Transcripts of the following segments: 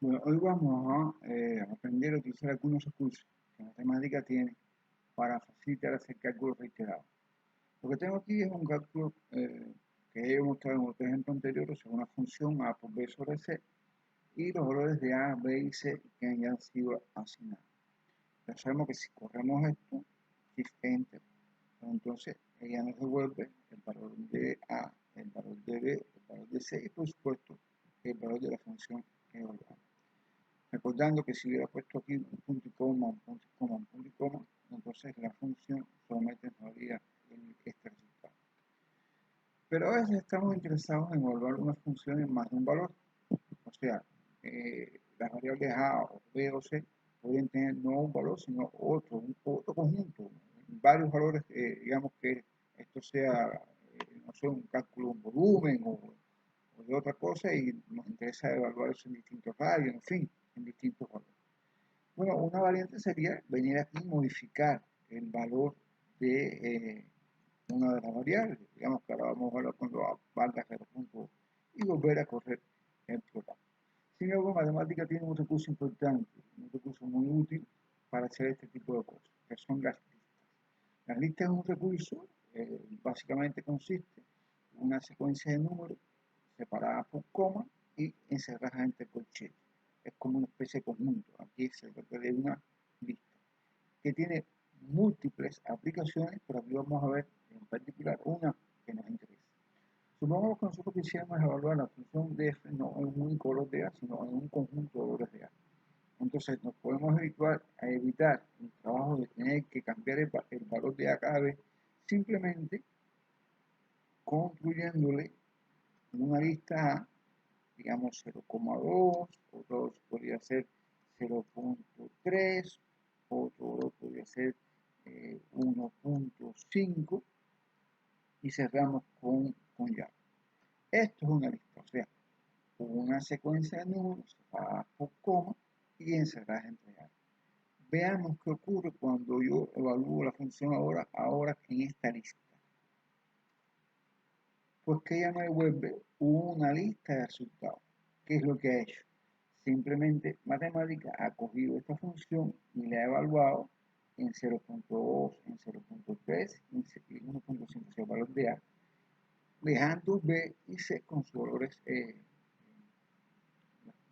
Bueno, hoy vamos a aprender a utilizar algunos recursos que matemática tiene para facilitar hacer cálculos reiterados. Lo que tengo aquí es un cálculo que he mostrado en otro ejemplo anterior, o sea, una función a por b sobre c y los valores de a, b y c que hayan sido asignados. Ya sabemos que si corremos esto, shift enter, entonces ella nos devuelve el valor de a, el valor de b, el valor de c y por supuesto el valor de la función que evaluamos. Recordando que si hubiera puesto aquí un punto y coma, un punto y coma, un punto y coma, entonces la función solamente nos daría este resultado. Pero a veces estamos interesados en evaluar una función en más de un valor. O sea, las variables a, o b o c pueden tener no un valor, sino otro conjunto, varios valores, digamos que esto sea, no sé, un cálculo, un volumen o de otra cosa y nos interesa evaluar eso en distintos radios, en fin, en distintos valores. Bueno, una variante sería venir aquí y modificar el valor de una de las variables. Digamos que ahora vamos a verlo cuando valga 0.1 y volver a correr el programa. Sin embargo, matemática tiene un recurso importante, un recurso muy útil para hacer este tipo de cosas, que son las listas. Las listas es un recurso, básicamente consiste en una secuencia de números separadas por coma y encerradas entre corchetes. Es como una especie de conjunto. Aquí se trata de una lista que tiene múltiples aplicaciones, pero aquí vamos a ver en particular una que nos interesa. Supongamos que nosotros quisiéramos evaluar la función de f no en un único valor de a, sino en un conjunto de valores de a. Entonces nos podemos evitar el trabajo de tener que cambiar el valor de a cada vez, simplemente construyéndole una lista a, digamos 0,2, otro podría ser 0.3, otro podría ser 1.5 y cerramos con llave. Esto es una lista, o sea, una secuencia de números separadas por coma y encerradas entre llaves. Veamos qué ocurre cuando yo evalúo la función ahora en esta lista. Pues que ella me devuelve una lista de resultados. ¿Qué es lo que ha hecho? Simplemente matemática ha cogido esta función y la ha evaluado en 0.2, en 0.3 y en 1.5, o sea, valor de A, dejando B y C con sus valores,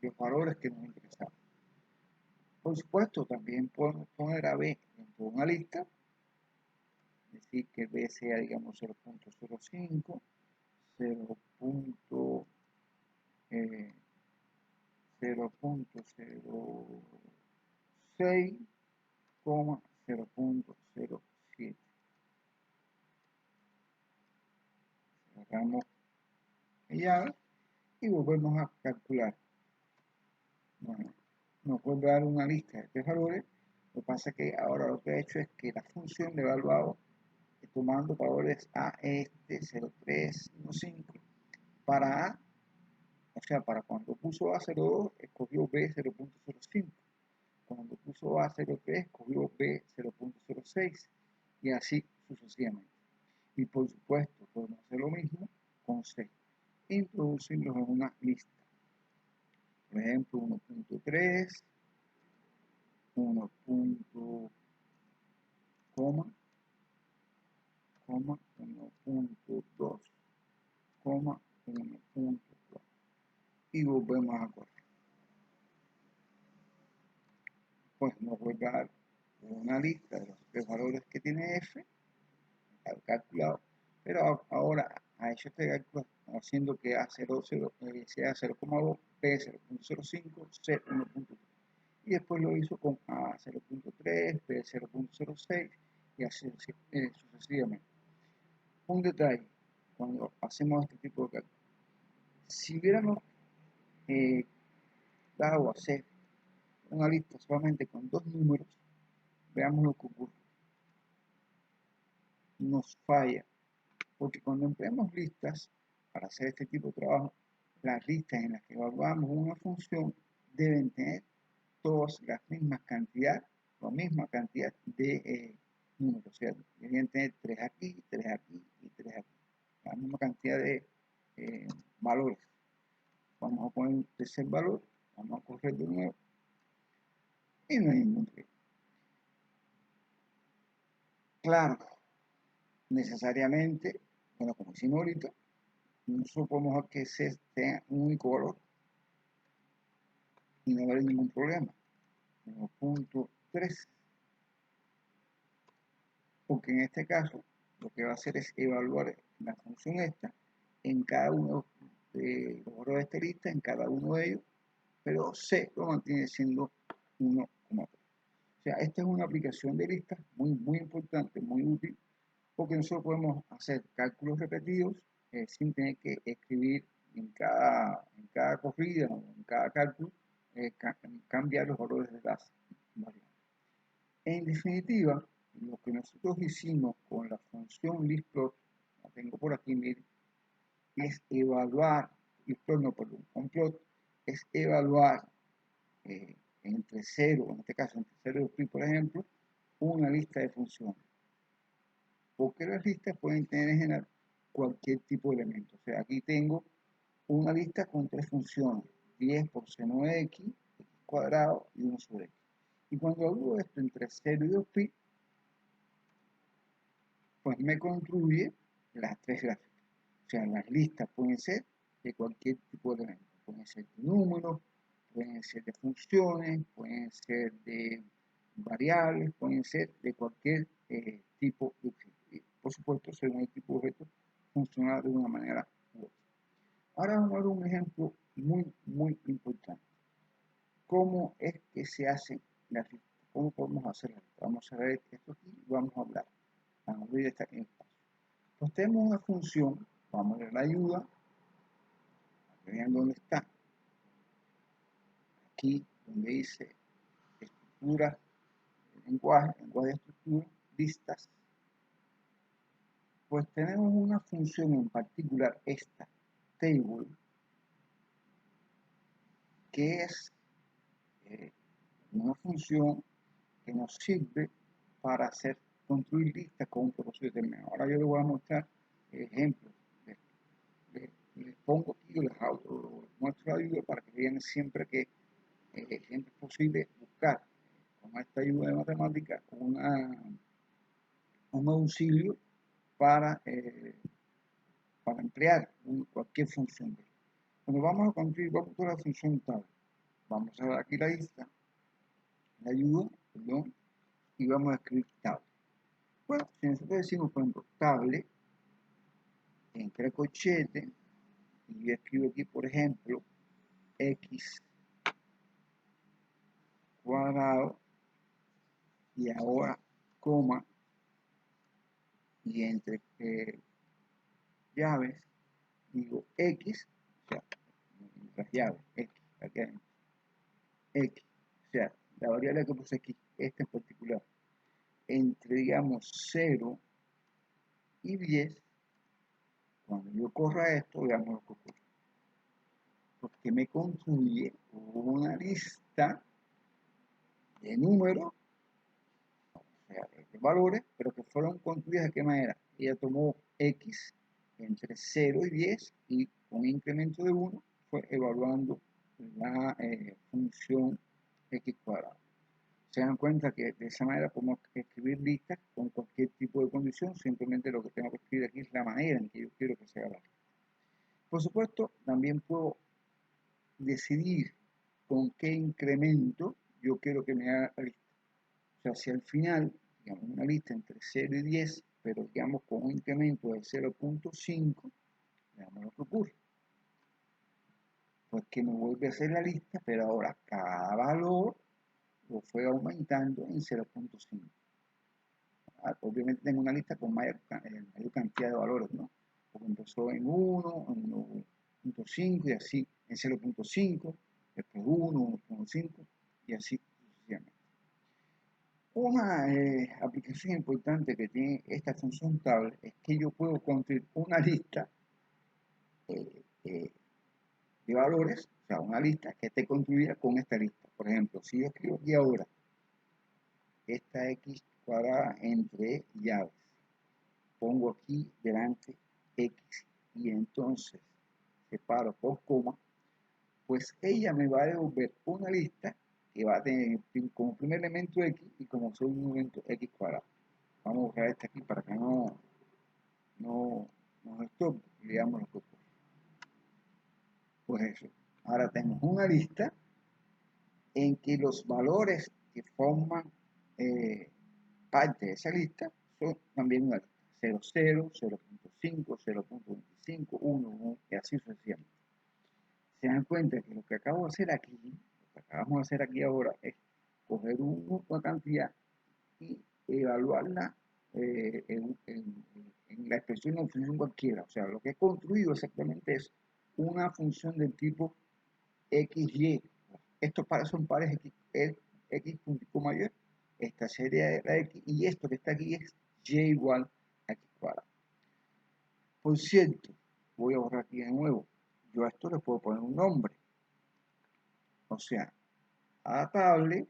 los valores que nos interesan. Por supuesto, también podemos poner a B dentro de una lista, es decir, que B sea, digamos, 0.05, 0.06, 0.07. Cerramos la llave y volvemos a calcular. Bueno, nos vuelve a dar una lista de tres valores. Lo que pasa es que ahora lo que he hecho es que la función de evaluado tomando valores a este 0.315 para A, o sea, para cuando puso A 0.2 escogió B 0.05, cuando puso A 0.3 escogió B 0.06 y así sucesivamente. Y por supuesto podemos hacer lo mismo con C, introducirlos en una lista. Por ejemplo, 1.3, 1. Coma, 1.2, 1.4 y volvemos a correr. Pues nos vuelve a dar una lista de los tres valores que tiene f, calculado, pero ahora ha hecho este cálculo haciendo que A00 sea 0,2, B 0.05, C 1.3. Y después lo hizo con A 0.3, B 0.06 y así sucesivamente. Un detalle, cuando hacemos este tipo de cálculos, si hubiéramos dado a hacer una lista solamente con dos números, veamos lo que ocurre. Nos falla, porque cuando empleamos listas para hacer este tipo de trabajo, las listas en las que evaluamos una función deben tener todas las mismas cantidades, la misma cantidad de números, o sea, deberían tener 3 aquí, 3 aquí y 3 aquí, la misma cantidad de valores. Vamos a poner un tercer valor, Vamos a correr de nuevo y no hay ningún problema. Claro, necesariamente, bueno, como hicimos ahorita, nosotros podemos hacer que C tenga un único valor y no haber ningún problema. 1.3, porque en este caso lo que va a hacer es evaluar la función esta en cada uno de los valores de esta lista, en cada uno de ellos, pero C lo mantiene siendo 1,3. O sea, esta es una aplicación de listas muy importante, muy útil, porque nosotros podemos hacer cálculos repetidos sin tener que escribir en cada corrida o en cada cálculo, cambiar los valores de las variables. En definitiva, lo que nosotros hicimos con la función listplot, la tengo por aquí, miren, es evaluar, listplot no, perdón, complot, es evaluar entre 0, en este caso entre 0 y 2pi, por ejemplo, una lista de funciones. Porque las listas pueden tener en general cualquier tipo de elemento. O sea, aquí tengo una lista con 3 funciones, 10 por seno de x, x cuadrado y 1 sobre x. Y cuando hago esto entre 0 y 2pi, pues me construye las 3 gráficas. O sea, las listas pueden ser de cualquier tipo de elemento. Pueden ser de números, pueden ser de funciones, pueden ser de variables, pueden ser de cualquier tipo de objeto. Y, por supuesto, según el tipo de objeto, funciona de una manera u otra. Ahora vamos a ver un ejemplo muy importante. ¿Cómo es que se hacen las listas? ¿Cómo podemos hacerlas? Vamos a ver esto aquí y vamos a hablar. Vamos a ver esta en espacio. Pues tenemos una función, vamos a ver la ayuda, vean dónde está. Aquí donde dice estructura, lenguaje de estructura, listas. Pues tenemos una función en particular, esta, table, que es una función que nos sirve para construir listas con un propósito determinado. Ahora yo les voy a mostrar ejemplos. Les pongo aquí, les muestro la ayuda para que vean siempre que siempre es posible buscar con esta ayuda de matemática un auxilio para emplear cualquier función. Cuando vamos a construir, vamos a la función tab. Vamos a ver aquí la lista, la ayuda, perdón, y vamos a escribir tab. Bueno, si nosotros decimos, por ejemplo, table, entre corchetes, y yo escribo aquí, por ejemplo, x cuadrado, y ahora coma, y entre llaves, digo x, o sea, las llaves, x, aquí adentro, x, o sea, la variable que puse aquí, esta en particular, entre, digamos, 0 y 10, cuando yo corra esto, veamos lo que ocurre. Porque me construye una lista de números, o sea, de valores, pero que fueron construidas de qué manera. Ella tomó x entre 0 y 10 y con un incremento de 1 fue evaluando la función x cuadrado. Se dan cuenta que de esa manera podemos escribir listas con cualquier tipo de condición, simplemente lo que tengo que escribir aquí es la manera en que yo quiero que se haga la lista. Por supuesto, también puedo decidir con qué incremento yo quiero que me haga la lista. O sea, si al final, digamos, una lista entre 0 y 10, pero digamos con un incremento de 0.5, veamos lo que ocurre. Pues que me vuelve a hacer la lista, pero ahora cada valor lo fue aumentando en 0.5. Obviamente tengo una lista con mayor cantidad de valores, ¿no? Porque empezó en 1, en 1.5 y así, en 0.5, después 1, 1.5 y así sucesivamente. Una aplicación importante que tiene esta función table es que yo puedo construir una lista de valores, o sea, una lista que esté construida con esta lista. Por ejemplo, si yo escribo aquí ahora esta x cuadrada entre llaves, pongo aquí delante x y entonces separo por coma, pues ella me va a devolver una lista que va a tener como primer elemento x y como segundo elemento x cuadrado. Vamos a borrar este aquí para que no nos estorbe y veamos lo que ocurre. Pues eso. Ahora tenemos una lista en que los valores que forman parte de esa lista son también una lista. 0, 0, 0.5, 0.25, 1, 1 y así sucesivamente. Se dan cuenta que lo que acabo de hacer aquí, lo que acabamos de hacer aquí ahora es coger una cantidad y evaluarla en la expresión de una función cualquiera. O sea, lo que he construido exactamente es una función del tipo XY. Estos pares son pares X punto coma Y. Esta serie era X y esto que está aquí es Y igual a X cuadrado. Por cierto, voy a borrar aquí de nuevo. Yo a esto le puedo poner un nombre. O sea, a la tablet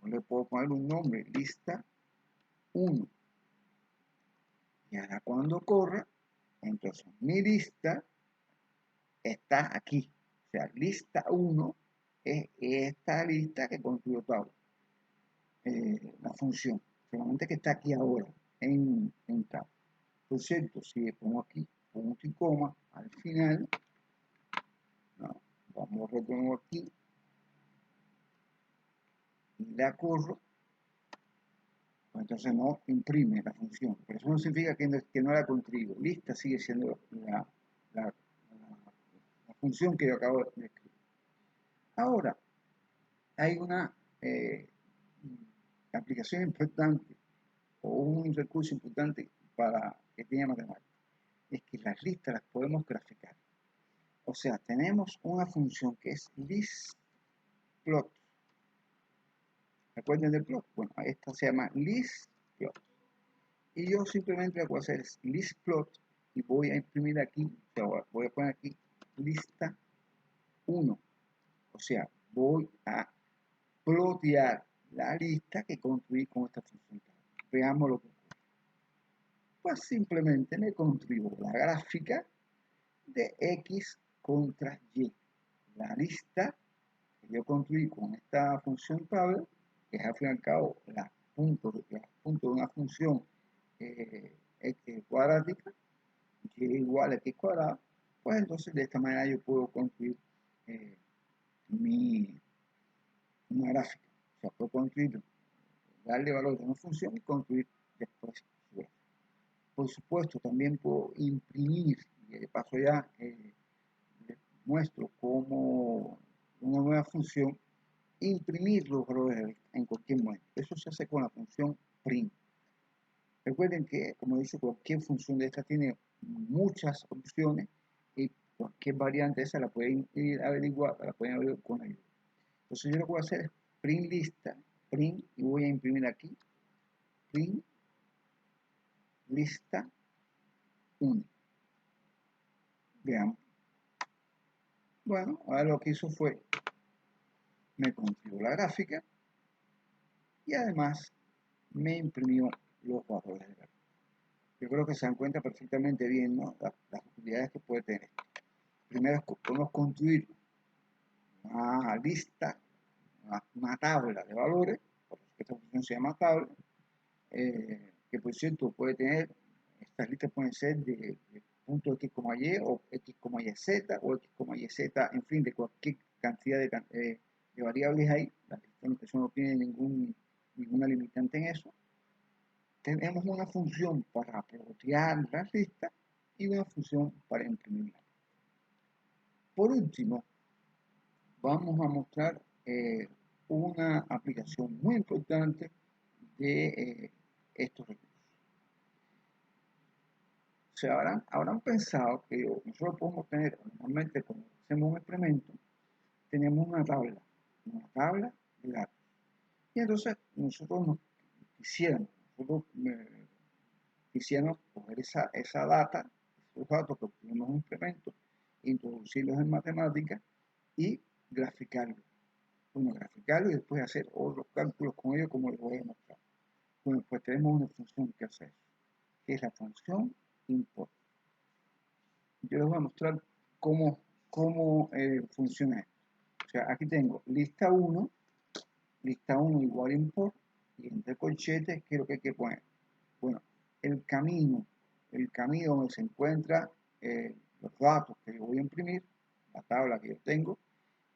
yo le puedo poner un nombre, lista 1. Y ahora cuando corra, entonces mi lista está aquí. O sea, lista 1 es esta lista que construyó tabla. La función, solamente que está aquí ahora en tab. Por cierto, si le pongo aquí punto y coma al final, no, vamos a retomar aquí y la corro, pues entonces no imprime la función, pero eso no significa que no la construyo. Lista sigue siendo la función que yo acabo de escribir. Ahora, hay una aplicación importante o un recurso importante para que tenga matemáticas. Es que las listas las podemos graficar. O sea, tenemos una función que es listPlot. ¿Recuerden del plot? Bueno, esta se llama listPlot. Y yo simplemente lo que voy a hacer es listPlot y voy a imprimir aquí, o sea, voy a poner aquí lista 1. O sea, voy a plotear la lista que construí con esta función. Veamos lo que ocurre. Pues simplemente me construyo la gráfica de X contra Y. La lista que yo construí con esta función tabla, que es al fin y al cabo la punto de una función X cuadrática, Y igual a X cuadrado, pues entonces de esta manera yo puedo construir eh, una gráfica. O sea, puedo construir, darle valor a una función y construir después su gráfica. Por supuesto, también puedo imprimir, y de paso ya les muestro cómo una nueva función, imprimir los valores en cualquier momento. Eso se hace con la función print. Recuerden que, como he dicho, cualquier función de esta tiene muchas opciones y cualquier variante de esa la pueden ir a averiguar, la pueden averiguar con ayuda. Entonces yo lo que voy a hacer es print lista, print, y voy a imprimir aquí, print lista 1. Veamos. Bueno, ahora lo que hizo fue, me configuró la gráfica y además me imprimió los valores de la gráfica. Yo creo que se dan cuenta perfectamente bien, ¿no? Las utilidades que puede tener. Primero podemos construir una lista, una tabla de valores, por eso que esta función se llama tabla, que por cierto puede tener, estas listas pueden ser de punto x, y o x, y z o x, y z, en fin, de cualquier cantidad de variables ahí. Eso no tiene ninguna limitante en eso. Tenemos una función para plotear las listas y una función para imprimirlas. Por último, vamos a mostrar una aplicación muy importante de estos recursos. O sea, habrán pensado que nosotros podemos tener, normalmente cuando hacemos un experimento, tenemos una tabla de datos. Y entonces nosotros quisiéramos coger esa data, esos datos que obtuvimos en un experimento, introducirlos en matemáticas y graficarlos. Bueno, graficarlos y después hacer otros cálculos con ellos como les voy a mostrar. Bueno, pues tenemos una función que hace eso, que es la función import. Yo les voy a mostrar cómo cómo funciona esto. O sea, aquí tengo lista 1 igual import, y entre corchetes, ¿qué es lo que hay que poner? Bueno, el camino donde se encuentra los datos que yo voy a imprimir, la tabla que yo tengo,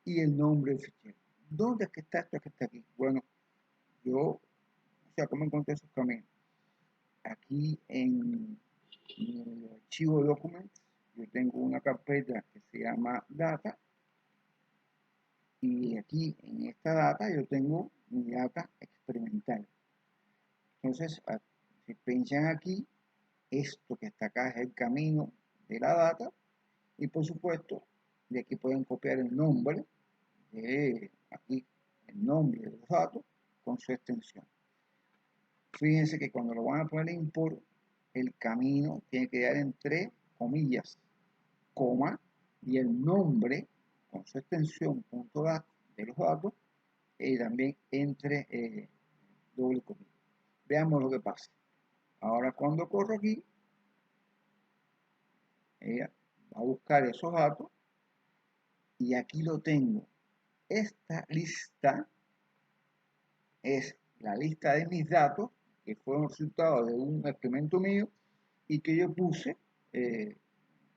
y el nombre del fichero. ¿Dónde es que está esto que está aquí? Bueno, o sea, ¿cómo encontré esos caminos? Aquí en el archivo de Documents, yo tengo una carpeta que se llama Data, y aquí en esta data yo tengo mi data experimental. Entonces, si pinchan aquí, esto que está acá es el camino de la data, y por supuesto, de aquí pueden copiar el nombre de aquí, el nombre de los datos con su extensión. Fíjense que cuando lo van a poner import, el camino tiene que dar entre comillas, coma, y el nombre con su extensión .dat de los datos, y también entre doble comilla. Veamos lo que pasa. Ahora cuando corro aquí, ella va a buscar esos datos, y aquí lo tengo. Esta lista es la lista de mis datos, que fueron resultado de un experimento mío, y que yo puse,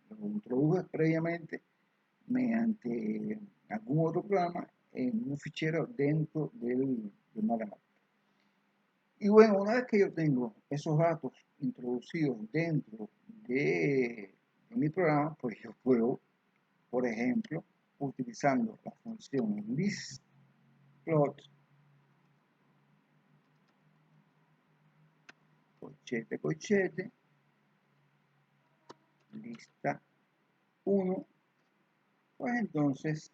lo introduje previamente mediante algún otro programa en un fichero dentro del matemática. Y bueno, una vez que yo tengo esos datos introducidos dentro de mi programa, pues yo puedo, por ejemplo, utilizando la función listplot, corchete, lista 1, pues entonces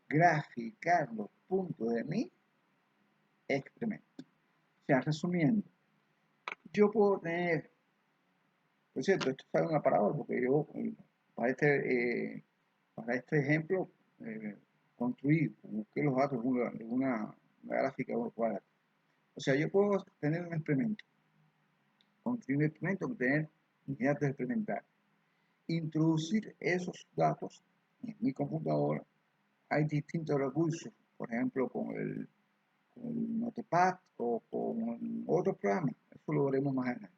graficar los puntos de mi experimento. O sea, resumiendo, yo puedo tener, por cierto, esto está en una parábola porque yo para este ejemplo busqué los datos de una gráfica cuadrada. O sea, yo puedo tener un experimento, construir un experimento, obtener mis datos experimentales, introducir esos datos en mi computadora. Hay distintos recursos, por ejemplo, con el Notepad o con otros programas. Eso lo veremos más adelante.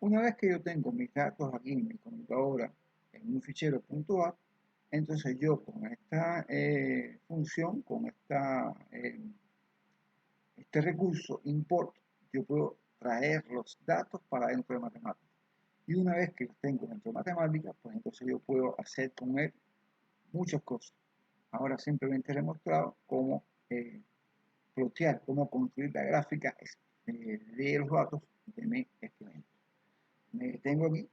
Una vez que yo tengo mis datos aquí en mi computadora en un fichero .bat, entonces yo con esta función, con este recurso import, yo puedo traer los datos para dentro de matemáticas. Y una vez que los tengo dentro de matemáticas, pues entonces yo puedo hacer con él muchas cosas. Ahora simplemente les he mostrado cómo plotear, cómo construir la gráfica de los datos de mi experimento. Me detengo aquí,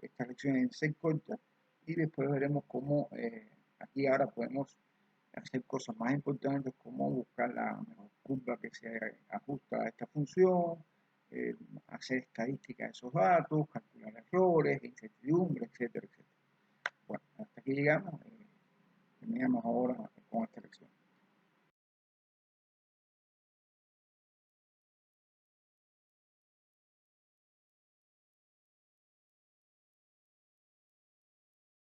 esta lección en 6 cortas, y después veremos cómo aquí ahora podemos hacer cosas más importantes, como buscar la mejor curva que se ajusta a esta función, hacer estadística de esos datos, calcular errores, incertidumbre, etcétera, etcétera. Bueno, hasta aquí llegamos. Terminamos ahora